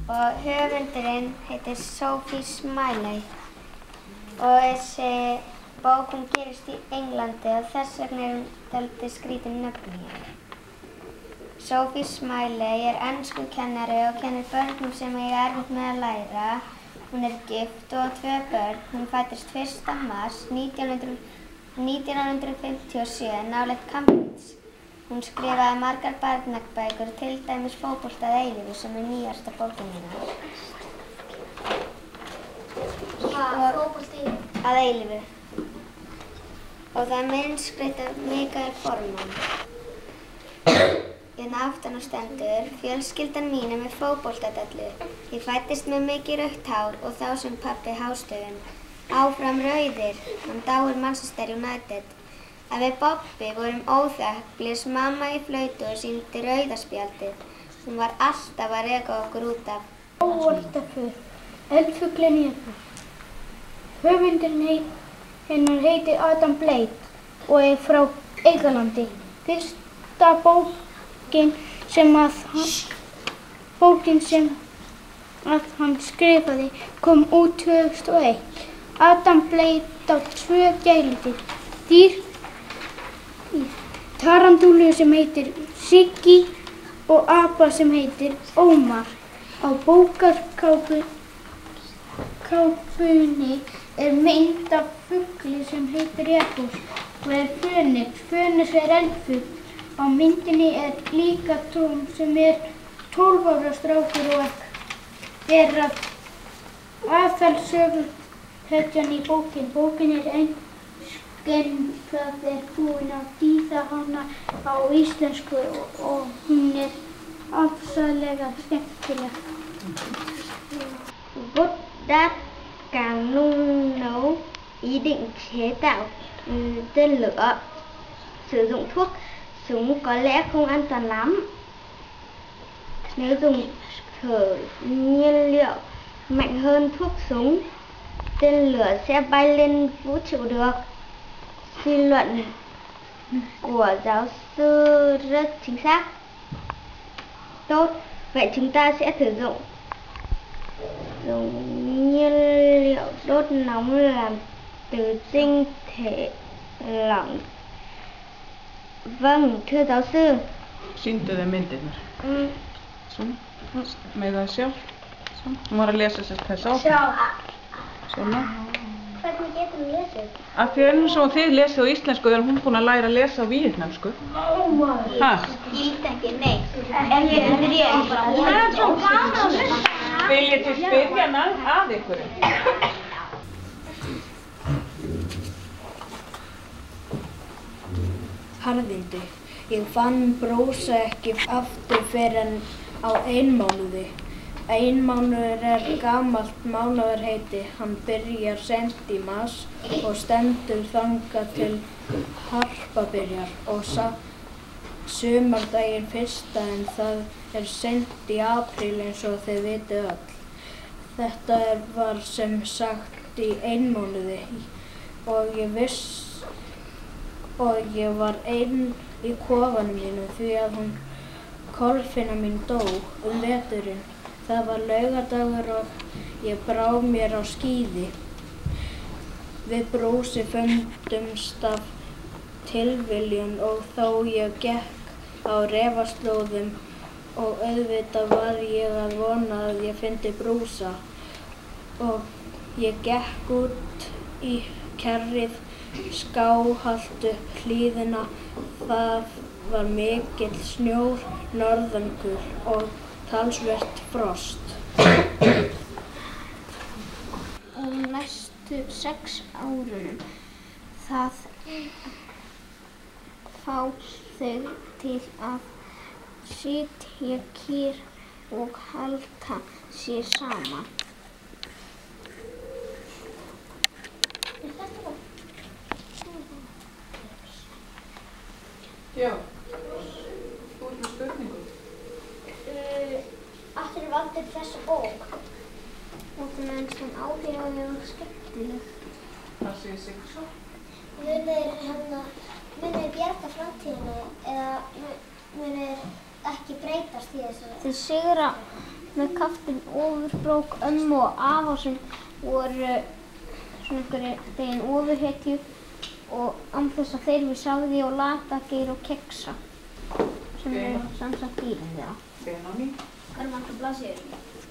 og höfundurinn heitir Sophie Smiley og þessi bók hún gerist í Englandi og þess vegna hún dálítið skrítin nöfn í henni. Sophie Smiley enskumkennari og kennir börnum sem eiga erfitt með að læra. Hún gift og á 2 börn. Hún fæddist 1. mars 1957 nálægt Cambridge. Hún skrifaði margar barnabækur, til dæmis Fótbolta að eilífu sem nýjasta bókin hennar. Fótbolta að eilífu. Og það myndskreytt af Mikael Forman. Hérna aftan á stendur, fjölskyldan mín með fótboltadellu. Ég fæddist með mikið rautt hár og þá sem pabbi hástöfum. Áfram rauðir, hann dáir Manchester United. Ef við Bobbi vorum óþekk, blés mamma í flautu og sýndi rauðaspjaldið. Hún var alltaf að reka okkur út af. Fótboltaför, eldfuglinn hérna. Höfundurinn hennar heitir Adam Blake og frá Englandi. Fyrsta bókin sem hann skrifaði kom út 2001. Adam Blake á 2 gæludýr. Tarantúlu sem heitir Siggi og apa sem heitir Ómar. Á bókarkápunni mynd af fugli sem heitir Rebus og Fönix. Fönix eldfugl. Á myndinni líka Tom sem 12 ára strákur og að aðalsöguhetjan í bókin. Bókin ensk en það búin að þýða hana á íslensku og hún afsalega skemmtileg. Woodard càng nung nấu ý định chế tạo tên lửa. Sử dụng thuốc súng có lẽ không an toàn lắm. Nếu dùng thử nhiên liệu mạnh hơn thuốc súng, tên lửa sẽ bay lên vũ trụ được. Suy luận của giáo sư rất chính xác. Tốt, vậy chúng ta sẽ thử dụng nhiên liệu đốt nóng làm từ tinh thể lỏng. Vâng, thưa giáo sư. Sýndu þeim myndirnar. Svona, með það sjá. Svona, hún var að lesa þessa áfram. Sjá. Svona. Hvernig getur hún lesið? Af því eins og þið lesið á íslensku er hún búin að læra að lesa á víetnamsku. Skildi ekki neitt. Ekki rétt. Það er svo gaman að hlusta. Viljið þið spyrja hana að ykkur? Harðindi. Ég fann brósa ekki aftur fyrr en á 1 mánuði. 1 mánuður gamalt mánaðarheiti. Hann byrjar sent í mars og stendur þangað til harpa byrjar og sumardaginn 1. en það sent í apríl eins og þið vitið öll. Þetta var sem sagt í 1 mánuði og ég var ein í kofanum mínum því að Kolfinna mín dó veturinn. Það var laugardagur og ég brá mér á skíði. Við Brósi fundumst af tilviljun og þó ég gekk á refaslóðum og auðvitað var ég að vona að ég fyndi Brósa. Og ég gekk út í kerrið, skáhallt upp hlíðina. Það var mikill snjór norðangur og talsvert frost. Á næstu 6 árunum það fá þau til að sitja kyrr og halda sér saman. Já, þú ert með spurningu. Af hverju valdir þessa bók? Og það finnst hann áhugaverð og skemmtileg. Það segir sig svo. Munið bjarga framtíðinni eða munið ekki breytast í þessu? Þið sigra með kaftinn Ofurbrók, ömmu og afa sem voru svona einhverjum ofurhetju og án þess að þeir við Sáði og Latageir og Keksa sem eru samsagt dýrin þeirra. Benóni. Hvað er margar blaðsíður?